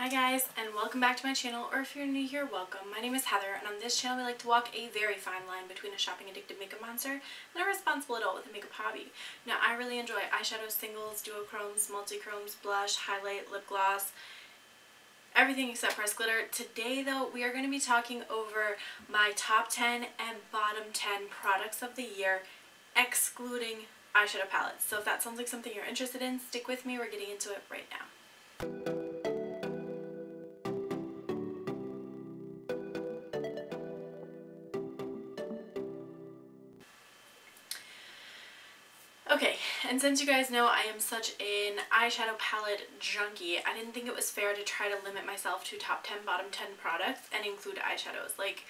Hi guys, and welcome back to my channel, or if you're new here, welcome. My name is Heather, and on this channel we like to walk a very fine line between a shopping addicted makeup monster and a responsible adult with a makeup hobby. Now, I really enjoy eyeshadow singles, duochromes, multi-chromes, blush, highlight, lip gloss, everything except pressed glitter. Today though, we are going to be talking over my top 10 and bottom 10 products of the year, excluding eyeshadow palettes. So if that sounds like something you're interested in, stick with me, we're getting into it right now. Okay, and since you guys know I am such an eyeshadow palette junkie, I didn't think it was fair to try to limit myself to top 10, bottom 10 products and include eyeshadows. Like,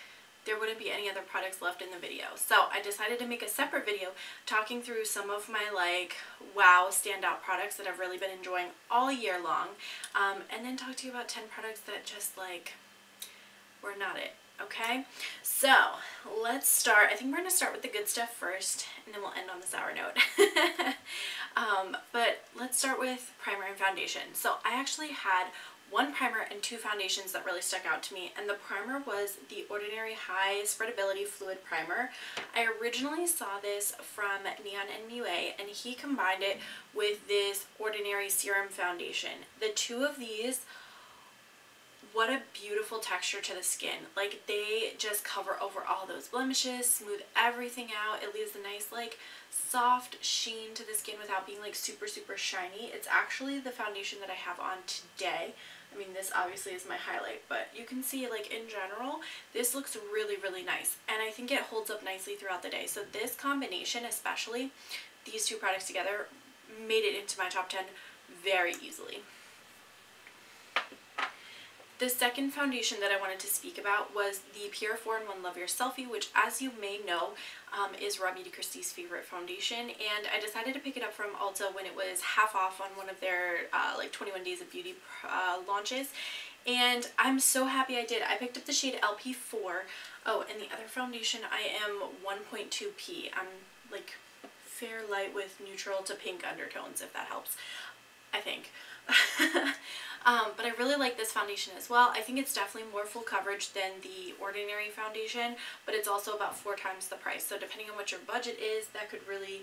there wouldn't be any other products left in the video. So I decided to make a separate video talking through some of my wow standout products that I've really been enjoying all year long, and then talk to you about 10 products that just were not it. Okay, so let's start. I think we're going to start with the good stuff first, and then we'll end on the sour note. But let's start with primer and foundation. So I actually had one primer and two foundations that really stuck out to me, and the primer was the Ordinary High Spreadability Fluid Primer. I originally saw this from Neon and Muse, and he combined it with this Ordinary Serum Foundation. The two of these, what a beautiful texture to the skin. Like, they just cover over all those blemishes, smooth everything out. It leaves a nice soft sheen to the skin without being super shiny. It's actually the foundation that I have on today. I mean, this obviously is my highlight, but you can see in general this looks really nice, and I think it holds up nicely throughout the day. So this combination, especially these two products together, made it into my top 10 very easily. The second foundation that I wanted to speak about was the Pure 4-in-1 Love Your Selfie, which, as you may know, is Robbie DeChristy's favorite foundation, and I decided to pick it up from Ulta when it was half off on one of their 21 Days of Beauty launches, and I'm so happy I did. I picked up the shade LP4. Oh, and the other foundation, I am 1.2P. I'm fair light with neutral to pink undertones, if that helps, I think. But I really like this foundation as well. I think it's definitely more full coverage than the Ordinary foundation, but it's also about 4 times the price. So depending on what your budget is, that could really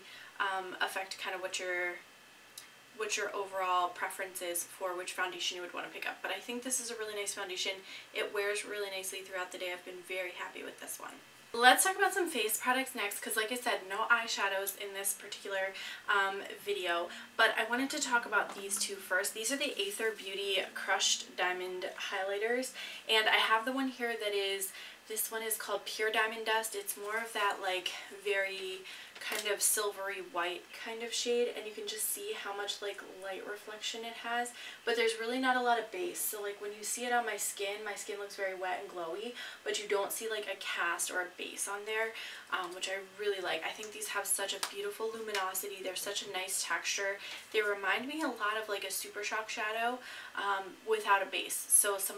affect kind of what your overall preference is for which foundation you would want to pick up. But I think this is a really nice foundation. It wears really nicely throughout the day. I've been very happy with this one. Let's talk about some face products next, because like I said, no eyeshadows in this particular video, but I wanted to talk about these two first. These are the Aether Beauty Crushed Diamond Highlighters, and I have the one here that is, this one is called Pure Diamond Dust. It's more of that very kind of silvery white kind of shade, and you can just see how much light reflection it has, but there's really not a lot of base. So when you see it on my skin looks very wet and glowy, but you don't see a cast or a base on there, which I really like. I think these have such a beautiful luminosity. They're such a nice texture. They remind me a lot of a Super Shock shadow without a base. So some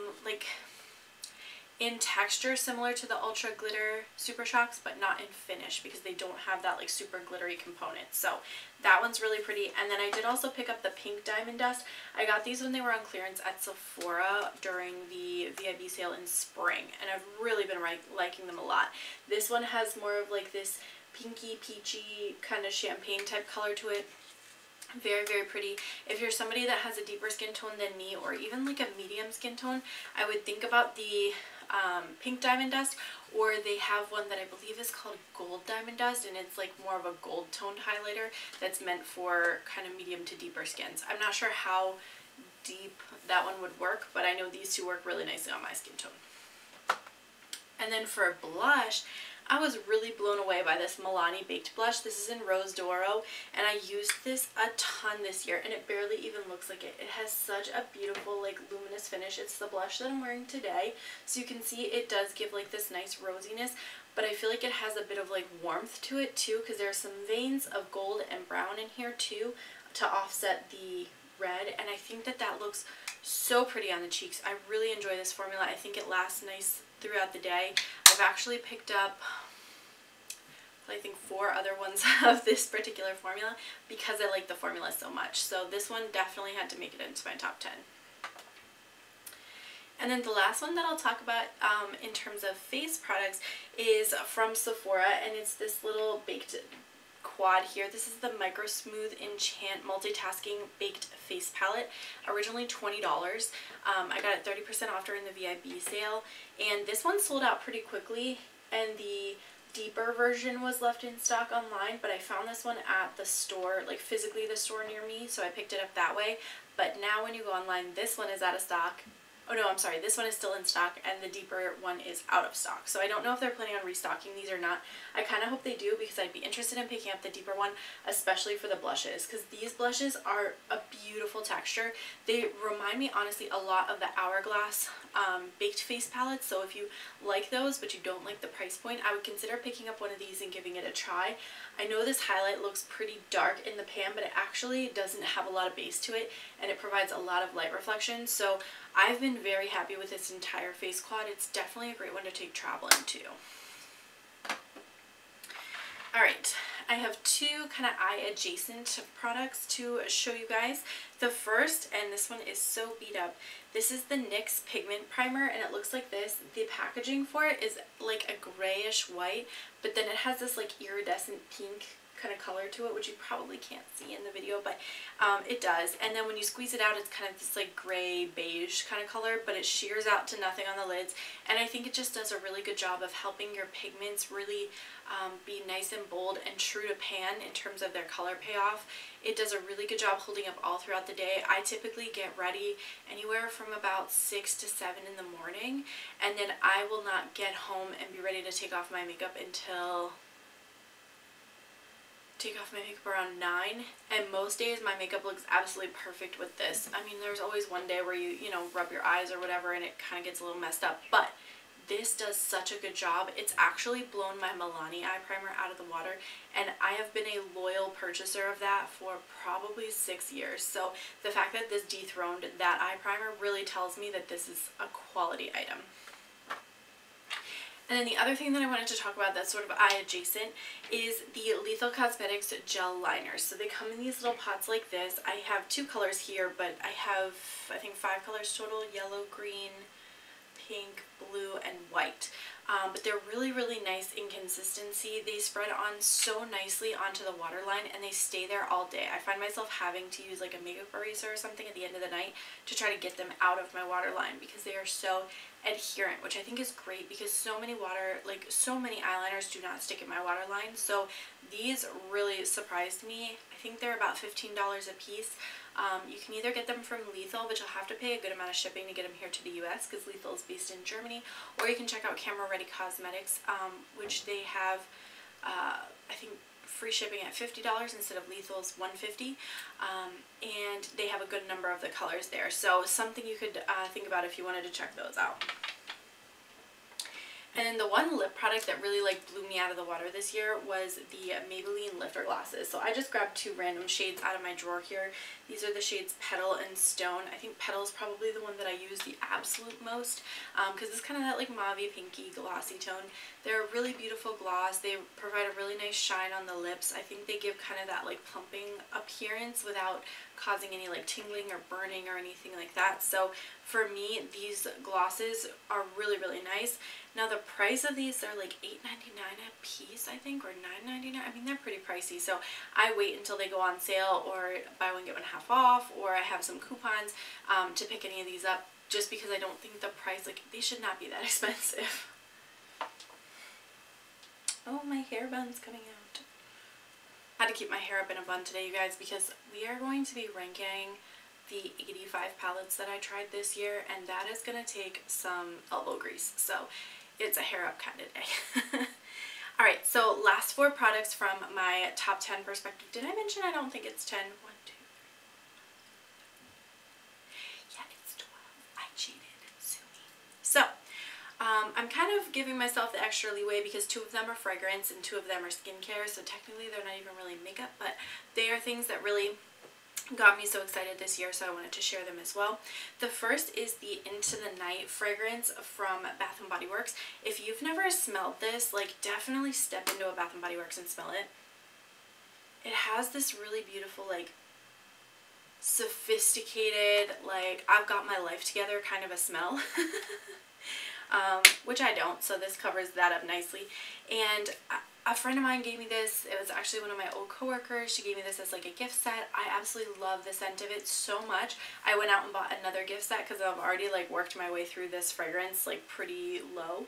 in texture similar to the Ultra Glitter Super Shocks, but not in finish, because they don't have that super glittery component. So that one's really pretty. And then I did also pick up the Pink Diamond Dust. I got these when they were on clearance at Sephora during the VIB sale in spring, and I've really been liking them a lot. This one has more of this pinky peachy kind of champagne type color to it. Very pretty. If you're somebody that has a deeper skin tone than me, or even a medium skin tone, I would think about the Pink Diamond Dust, or they have one that I believe is called Gold Diamond Dust, and it's more of a gold toned highlighter that's meant for kind of medium to deeper skins. I'm not sure how deep that one would work, but I know these two work really nicely on my skin tone. And then for blush, I was really blown away by this Milani Baked Blush. This is in Rose D'Oro, and I used this a ton this year, and it barely even looks like it. It has such a beautiful luminous finish. It's the blush that I'm wearing today, so you can see it does give this nice rosiness, but I feel like it has a bit of warmth to it too, because there are some veins of gold and brown in here too to offset the red, and I think that looks so pretty on the cheeks. I really enjoy this formula. I think it lasts nice throughout the day. I've actually picked up I think 4 other ones of this particular formula because I like the formula so much. So this one definitely had to make it into my top 10. And then the last one that I'll talk about in terms of face products is from Sephora, and it's this little baked quad here. This is the Micro Smooth Enchant Multitasking Baked Face Palette, originally $20. I got it 30% off during the VIB sale, and this one sold out pretty quickly, and the deeper version was left in stock online, but I found this one at the store, like physically the store near me, so I picked it up that way. But now when you go online, this one is out of stock. Oh no, I'm sorry, this one is still in stock, and the deeper one is out of stock. So I don't know if they're planning on restocking these or not. I kind of hope they do, because I'd be interested in picking up the deeper one, especially for the blushes, because these blushes are a beautiful texture. They remind me, honestly, a lot of the Hourglass baked face palettes. So if you like those, but you don't like the price point, I would consider picking up one of these and giving it a try. I know this highlight looks pretty dark in the pan, but it actually doesn't have a lot of base to it, and it provides a lot of light reflection. So I've been very happy with this entire face quad. It's definitely a great one to take traveling too. Alright, I have two kind of eye adjacent products to show you guys. The first, and this one is so beat up, this is the NYX Pigment Primer, and it looks like this. The packaging for it is like a grayish white, but then it has this like iridescent pink kind of color to it, which you probably can't see in the video, but it does. And then when you squeeze it out, it's kind of this like gray beige kind of color, but it shears out to nothing on the lids, and I think it just does a really good job of helping your pigments really be nice and bold and true to pan in terms of their color payoff. It does a really good job holding up all throughout the day. I typically get ready anywhere from about 6 to 7 in the morning, and then I will not get home and be ready to take off my makeup until around 9, and most days my makeup looks absolutely perfect with this. I mean, there's always one day where you know, rub your eyes or whatever and it kind of gets a little messed up, but this does such a good job. It's actually blown my Milani eye primer out of the water, and I have been a loyal purchaser of that for probably 6 years. So the fact that this dethroned that eye primer really tells me that this is a quality item. And then the other thing that I wanted to talk about that's sort of eye adjacent is the Lethal Cosmetics gel liners. So they come in these little pots like this. I have 2 colors here, but I have, I think, 5 colors total: yellow, green, pink, blue, and white. But they're really, really nice in consistency. They spread on so nicely onto the waterline, and they stay there all day. I find myself having to use like a makeup eraser or something at the end of the night to try to get them out of my waterline, because they are so adherent, which I think is great, because so many eyeliners do not stick in my waterline. So these really surprised me. I think they're about $15 a piece. You can either get them from Lethal, but you'll have to pay a good amount of shipping to get them here to the US, because Lethal is based in Germany, or you can check out Camera Ready Cosmetics, which they have, I think, free shipping at $50 instead of Lethal's $150, and they have a good number of the colors there. So something you could think about if you wanted to check those out. And then the one lip product that really like blew me out of the water this year was the Maybelline Lifter Glosses. So I just grabbed 2 random shades out of my drawer here. These are the shades Petal and Stone. I think Petal is probably the one that I use the absolute most, because it's kind of that like mauve-y, pinky, glossy tone. They're a really beautiful gloss. They provide a really nice shine on the lips. I think they give kind of that like plumping appearance without causing any like tingling or burning or anything like that. So for me, these glosses are really, really nice. Now the price of these are like $8.99 a piece, I think, or $9.99. I mean, they're pretty pricey. So I wait until they go on sale, or buy one get one half off, or I have some coupons to pick any of these up, just because I don't think the price, like, they should not be that expensive. Oh, my hair bun's coming out. I had to keep my hair up in a bun today, you guys, because we are going to be ranking the 85 palettes that I tried this year, and that is going to take some elbow grease. So it's a hair up kind of day. Alright, so last 4 products from my top 10 perspective. Did I mention I don't think it's 10? 1, 2, 3. Yeah, it's 12. I cheated. Sue me. So, I'm kind of giving myself the extra leeway, because 2 of them are fragrance and 2 of them are skincare, so technically they're not even really makeup, but they are things that really got me so excited this year, so I wanted to share them as well. The first is the Into the Night fragrance from Bath & Body Works. If you've never smelled this, like, definitely step into a Bath & Body Works and smell it. It has this really beautiful, like, sophisticated, like I've got my life together kind of a smell. Which I don't, so this covers that up nicely. And a friend of mine gave me this. It was actually one of my old coworkers. She gave me this as like a gift set. I absolutely love the scent of it so much. I went out and bought another gift set because I've already like worked my way through this fragrance like pretty low.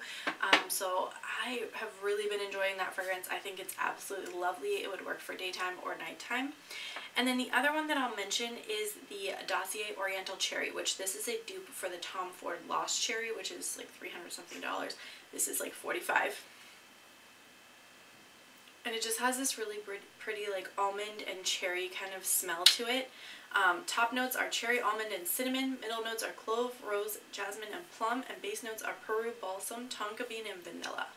So I have really been enjoying that fragrance. I think it's absolutely lovely. It would work for daytime or nighttime. And then the other one that I'll mention is the Dossier Oriental Cherry, which this is a dupe for the Tom Ford Lost Cherry, which is like $300 something. This is like $45. And it just has this really pretty like almond and cherry kind of smell to it. Top notes are cherry, almond, and cinnamon. Middle notes are clove, rose, jasmine, and plum. And base notes are Peru, balsam, tonka bean, and vanilla.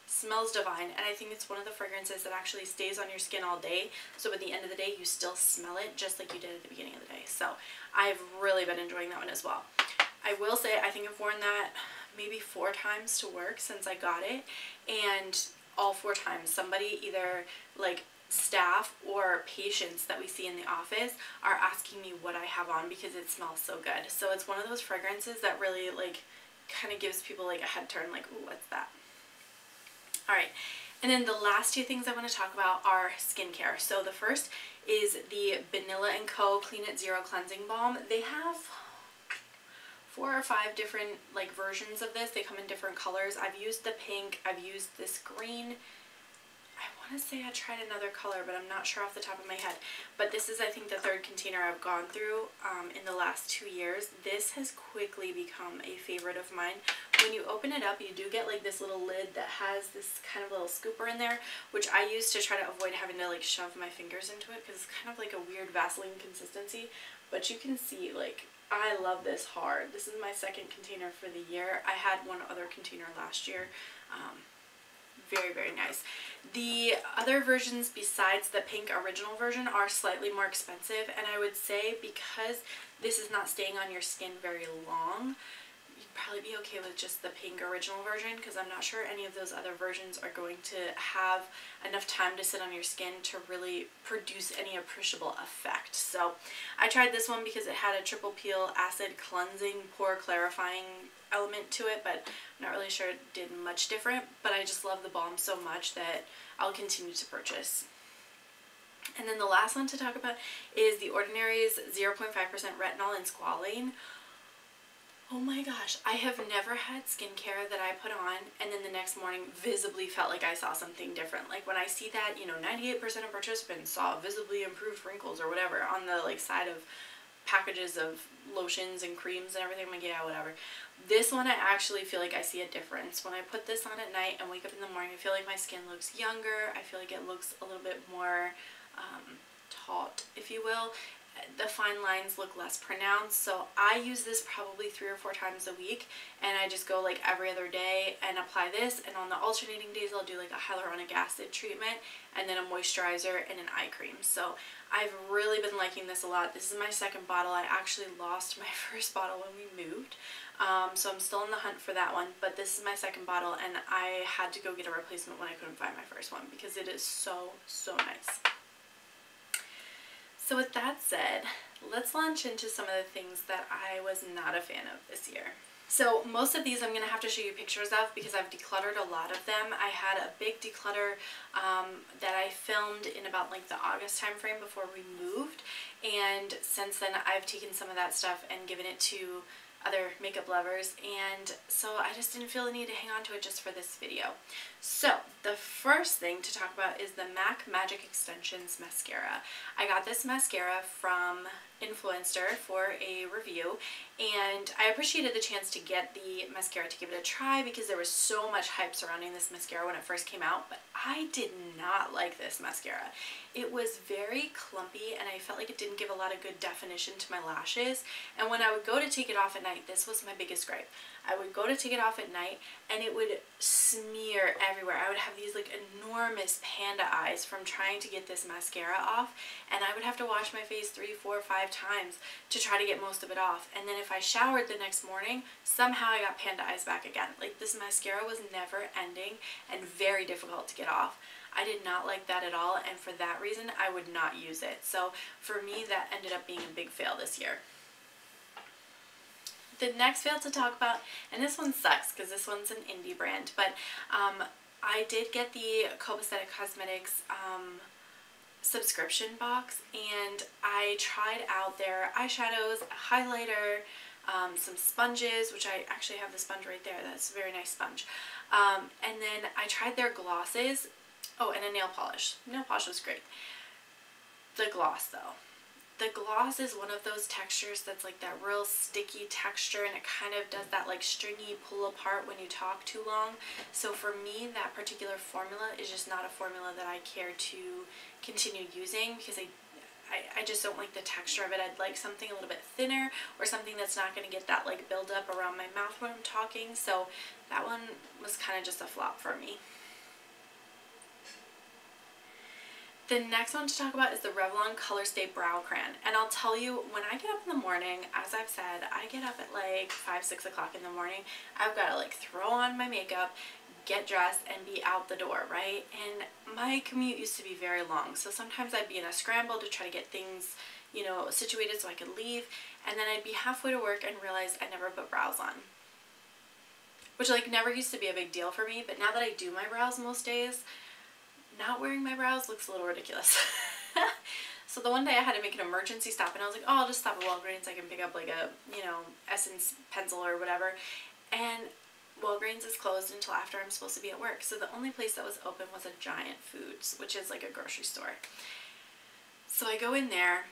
Smells divine, and I think it's one of the fragrances that actually stays on your skin all day, so at the end of the day you still smell it just like you did at the beginning of the day. So I've really been enjoying that one as well. I will say I think I've worn that maybe 4 times to work since I got it, and all 4 times somebody, either like staff or patients that we see in the office, are asking me what I have on because it smells so good. So it's one of those fragrances that really like kind of gives people like a head turn, like, ooh, what's that? Alright, and then the last 2 things I want to talk about are skincare. So the first is the Vanilla & Co. Clean It Zero Cleansing Balm. They have 4 or 5 different like versions of this. They come in different colors. I've used the pink, I've used this green. I want to say I tried another color, but I'm not sure off the top of my head. But this is, I think, the 3rd container I've gone through in the last 2 years. This has quickly become a favorite of mine. When you open it up, you do get like this little lid that has this kind of little scooper in there, which I use to try to avoid having to like shove my fingers into it because it's kind of like a weird Vaseline consistency. But you can see, like, I love this hard. This is my 2nd container for the year. I had one other container last year. Very, very nice. The other versions besides the pink original version are slightly more expensive, and I would say because this is not staying on your skin very long, you'd probably be okay with just the pink original version, because I'm not sure any of those other versions are going to have enough time to sit on your skin to really produce any appreciable effect. So I tried this one because it had a triple peel acid cleansing pore clarifying element to it, but I'm not really sure it did much different. But I just love the balm so much that I'll continue to purchase. And then the last one to talk about is The Ordinary's 0.5% retinol and squalane. Oh my gosh, I have never had skincare that I put on and then the next morning visibly felt like I saw something different. Like when I see that, you know, 98% of participants saw visibly improved wrinkles or whatever on the like side of packages of lotions and creams and everything, I'm like, yeah, whatever. This one I actually feel like I see a difference. When I put this on at night and wake up in the morning, I feel like my skin looks younger. I feel like it looks a little bit more taut, if you will. The fine lines look less pronounced. So I use this probably 3 or 4 times a week, and I just go like every other day and apply this, and on the alternating days I'll do like a hyaluronic acid treatment and then a moisturizer and an eye cream. So I've really been liking this a lot. This is my 2nd bottle. I actually lost my 1st bottle when we moved, so I'm still in the hunt for that one, but this is my 2nd bottle, and I had to go get a replacement when I couldn't find my 1st one because it is so nice. So with that said, let's launch into some of the things that I was not a fan of this year. So most of these I'm going to have to show you pictures of because I've decluttered a lot of them. I had a big declutter that I filmed in about like the August time frame before we moved, and since then I've taken some of that stuff and given it to other makeup lovers, and so I just didn't feel the need to hang on to it just for this video. So the first thing to talk about is the MAC Magic Extensions mascara. I got this mascara from Influencer for a review, and I appreciated the chance to get the mascara to give it a try because there was so much hype surrounding this mascara when it first came out, but I did not like this mascara. It was very clumpy and I felt like it didn't give a lot of good definition to my lashes, and when I would go to take it off at night, this was my biggest gripe. I would go to take it off at night and it would smear everywhere. I would have these like enormous panda eyes from trying to get this mascara off, and I would have to wash my face 3, 4, 5 times to try to get most of it off. And then if I showered the next morning, somehow I got panda eyes back again. Like, this mascara was never ending and very difficult to get off. I did not like that at all, and for that reason I would not use it. So for me, that ended up being a big fail this year. The next fail to talk about, and this one sucks because this one's an indie brand, but I did get the Copacetic Cosmetics subscription box, and I tried out their eyeshadows, a highlighter, some sponges, which I actually have the sponge right there. That's a very nice sponge. And then I tried their glosses. Oh, and a nail polish. Nail polish was great. The gloss though. The gloss is one of those textures that's like that real sticky texture, and it kind of does that like stringy pull apart when you talk too long. So for me, that particular formula is just not a formula that I care to continue using, because I just don't like the texture of it. I'd like something a little bit thinner, or something that's not going to get that like build up around my mouth when I'm talking. So that one was kind of just a flop for me. The next one to talk about is the Revlon Colorstay Brow Crayon. And I'll tell you, when I get up in the morning, as I've said, I get up at like 5, 6 o'clock in the morning. I've got to like throw on my makeup, get dressed, and be out the door, right? And my commute used to be very long, so sometimes I'd be in a scramble to try to get things, you know, situated so I could leave, and then I'd be halfway to work and realize I never put brows on. Which like never used to be a big deal for me, but now that I do my brows most days, not wearing my brows looks a little ridiculous. So the one day I had to make an emergency stop, and I was like, oh, I'll just stop at Walgreens. I can pick up like a, you know, Essence pencil or whatever. And Walgreens is closed until after I'm supposed to be at work. So the only place that was open was a Giant Foods, which is like a grocery store. So I go in there.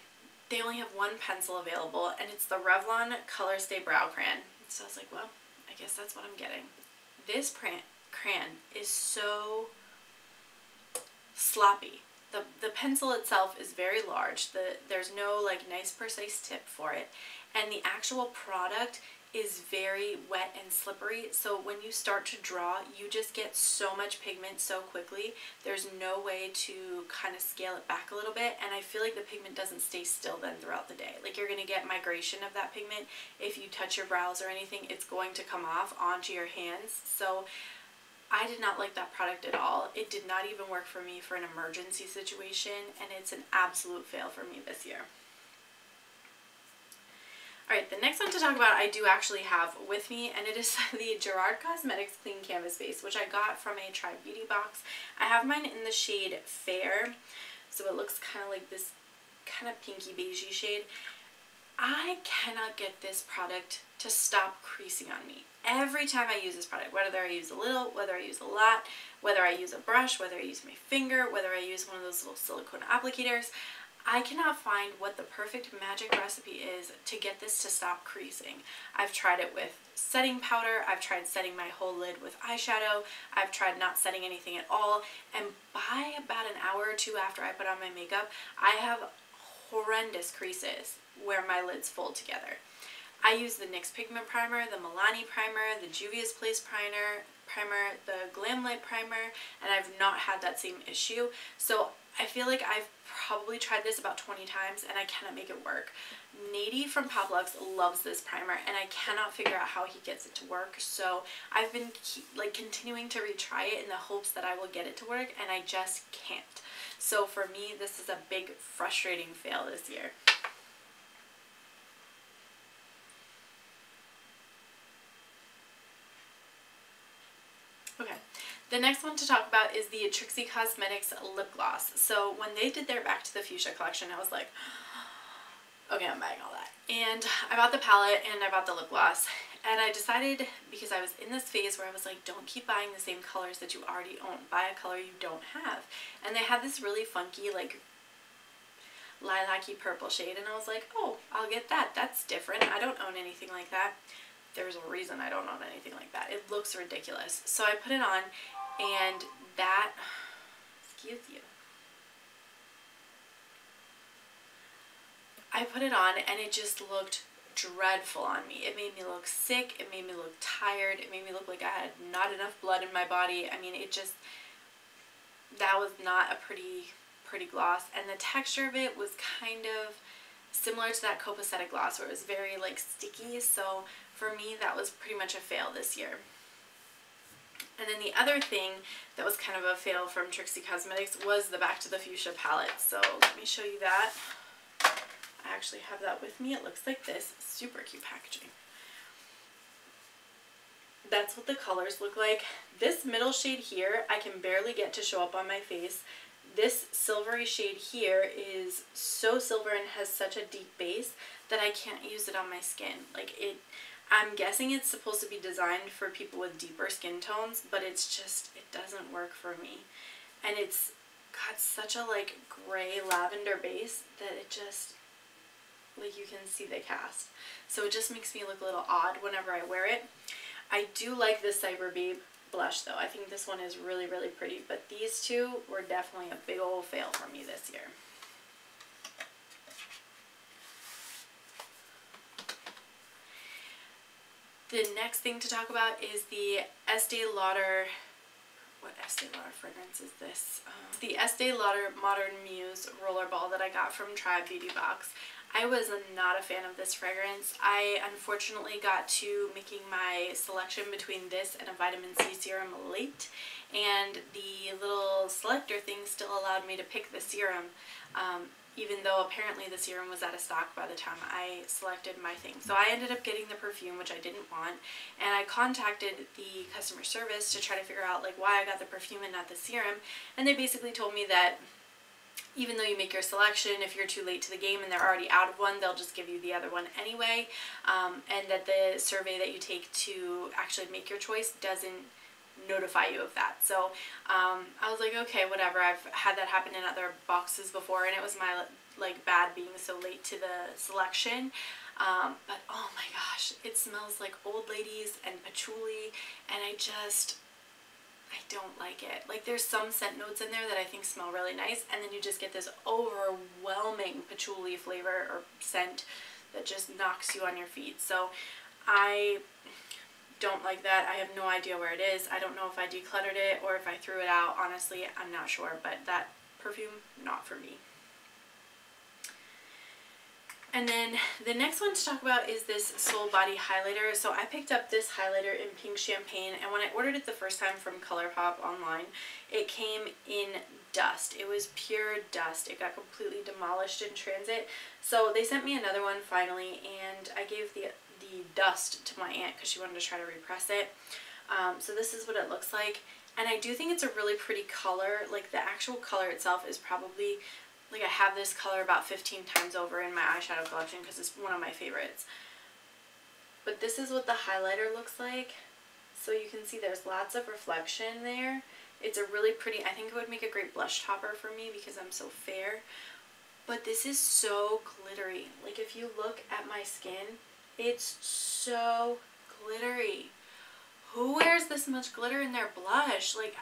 They only have one pencil available, and it's the Revlon Colorstay Brow Crayon. So I was like, well, I guess that's what I'm getting. This crayon is so sloppy. The pencil itself is very large. There's no like nice precise tip for it, and the actual product is very wet and slippery. So when you start to draw, you just get so much pigment so quickly. There's no way to kind of scale it back a little bit, and I feel like the pigment doesn't stay still then throughout the day. Like you're going to get migration of that pigment. If you touch your brows or anything, it's going to come off onto your hands. So I did not like that product at all. It did not even work for me for an emergency situation, and it's an absolute fail for me this year. Alright, the next one to talk about I do actually have with me, and it is the Gerard Cosmetics Clean Canvas Base, which I got from a Try Beauty box. I have mine in the shade Fair, so it looks kind of like this kind of pinky beigey shade. I cannot get this product to stop creasing on me. Every time I use this product, whether I use a little, whether I use a lot, whether I use a brush, whether I use my finger, whether I use one of those little silicone applicators, I cannot find what the perfect magic recipe is to get this to stop creasing. I've tried it with setting powder, I've tried setting my whole lid with eyeshadow, I've tried not setting anything at all, and by about an hour or two after I put on my makeup, I have horrendous creases where my lids fold together. I use the NYX Pigment Primer, the Milani Primer, the Juvia's Place Primer, the Glam Light Primer, and I've not had that same issue. So I feel like I've probably tried this about 20 times and I cannot make it work. Nady from Poplux loves this primer, and I cannot figure out how he gets it to work. So I've been like continuing to retry it in the hopes that I will get it to work, and I just can't. So for me, this is a big frustrating fail this year. Okay, the next one to talk about is the Trixie Cosmetics Lip Gloss. So when they did their Back to the Fuchsia collection, I was like, okay, I'm buying all that. And I bought the palette and I bought the lip gloss. And I decided, because I was in this phase where I was like, don't keep buying the same colors that you already own. Buy a color you don't have. And they had this really funky, like, lilac-y purple shade. And I was like, oh, I'll get that. That's different. I don't own anything like that. There's a reason I don't own anything like that. It looks ridiculous. So I put it on, and that, excuse you. I put it on and it just looked dreadful on me. It made me look sick. It made me look tired. It made me look like I had not enough blood in my body. I mean, it just, that was not a pretty gloss. And the texture of it was kind of similar to that Copacetic gloss, where it was very like sticky. So for me, that was pretty much a fail this year. And then the other thing that was kind of a fail from Trixie Cosmetics was the Back to the Fuchsia palette. So let me show you that. I actually have that with me. It looks like this. Super cute packaging. That's what the colors look like. This middle shade here, I can barely get to show up on my face. This silvery shade here is so silver and has such a deep base that I can't use it on my skin. Like I'm guessing it's supposed to be designed for people with deeper skin tones, but it's just, it doesn't work for me. And it's got such a like gray lavender base that it just, like you can see the cast. So it just makes me look a little odd whenever I wear it. I do like this Cyber Babe blush though. I think this one is really, really pretty, but these two were definitely a big old fail for me this year. The next thing to talk about is the Estee Lauder, what Estee Lauder fragrance is this? The Estee Lauder Modern Muse Rollerball that I got from Tribe Beauty Box. I was not a fan of this fragrance. I unfortunately got to making my selection between this and a vitamin C serum late, and the little selector thing still allowed me to pick the serum, even though apparently the serum was out of stock by the time I selected my thing. So I ended up getting the perfume, which I didn't want, and I contacted the customer service to try to figure out like why I got the perfume and not the serum, and they basically told me that even though you make your selection, if you're too late to the game and they're already out of one, they'll just give you the other one anyway, and that the survey that you take to actually make your choice doesn't notify you of that. So I was like, okay, whatever. I've had that happen in other boxes before, and it was my like bad being so late to the selection. But oh my gosh, it smells like old ladies and patchouli, and I don't like it. Like there's some scent notes in there that I think smell really nice, and then you just get this overwhelming patchouli flavor or scent that just knocks you on your feet. So I don't like that. I have no idea where it is. I don't know if I decluttered it or if I threw it out. Honestly, I'm not sure, but that perfume, not for me. And then the next one to talk about is this Soul Body highlighter. So I picked up this highlighter in Pink Champagne, and when I ordered it the first time from ColourPop online, it came in dust. It was pure dust. It got completely demolished in transit. So they sent me another one finally, and I gave the dust to my aunt because she wanted to try to repress it. So this is what it looks like, and I do think it's a really pretty color. Like the actual color itself is probably, like I have this color about 15 times over in my eyeshadow collection because it's one of my favorites. But this is what the highlighter looks like. So you can see there's lots of reflection there. It's a really pretty, I think it would make a great blush topper for me because I'm so fair. But this is so glittery. Like if you look at my skin, it's so glittery. Who wears this much glitter in their blush? Like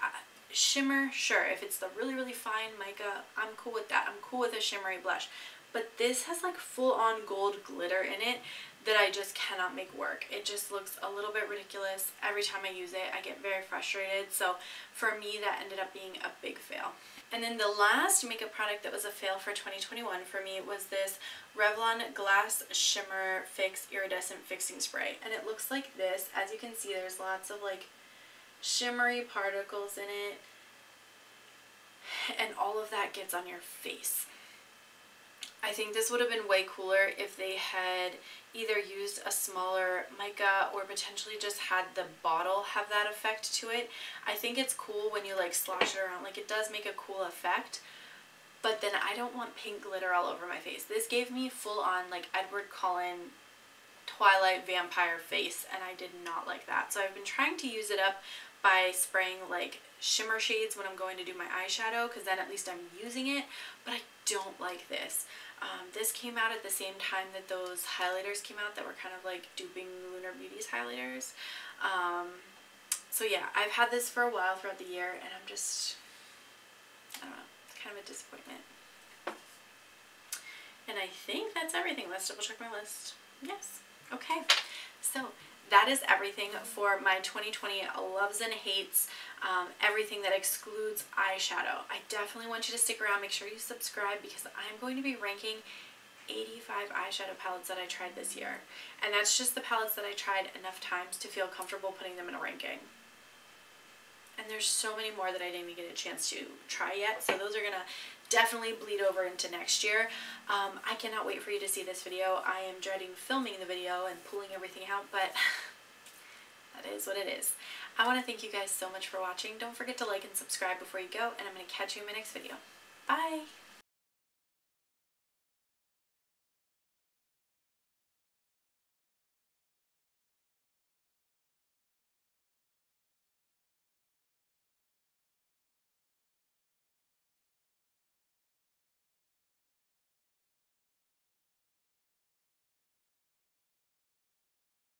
shimmer, sure, if it's the really, really fine mica, I'm cool with that. I'm cool with a shimmery blush. But this has like full-on gold glitter in it that I just cannot make work. It just looks a little bit ridiculous. Every time I use it, I get very frustrated. So for me, that ended up being a big fail. And then the last makeup product that was a fail for 2021 for me was this Revlon Glass Shimmer Fix Iridescent Fixing Spray. And it looks like this. As you can see, there's lots of like shimmery particles in it, and all of that gets on your face. I think this would have been way cooler if they had either used a smaller mica or potentially just had the bottle have that effect to it. I think it's cool when you like slosh it around, like it does make a cool effect, but then I don't want pink glitter all over my face. This gave me full on like Edward Cullen Twilight vampire face, and I did not like that. So I've been trying to use it up by spraying like shimmer shades when I'm going to do my eyeshadow, because then at least I'm using it, but I don't like this. This came out at the same time that those highlighters came out that were kind of like duping Lunar Beauty's highlighters. So yeah, I've had this for a while throughout the year, and I'm just, I don't know, it's kind of a disappointment. And I think that's everything. Let's double check my list. Yes. Okay. So that is everything for my 2020 loves and hates, everything that excludes eyeshadow. I definitely want you to stick around. Make sure you subscribe because I'm going to be ranking 85 eyeshadow palettes that I tried this year. And that's just the palettes that I tried enough times to feel comfortable putting them in a ranking. and there's so many more that I didn't even get a chance to try yet, so those are gonna definitely bleed over into next year. I cannot wait for you to see this video. I am dreading filming the video and pulling everything out, but that is what it is. I want to thank you guys so much for watching. Don't forget to like and subscribe before you go, and I'm going to catch you in my next video. Bye!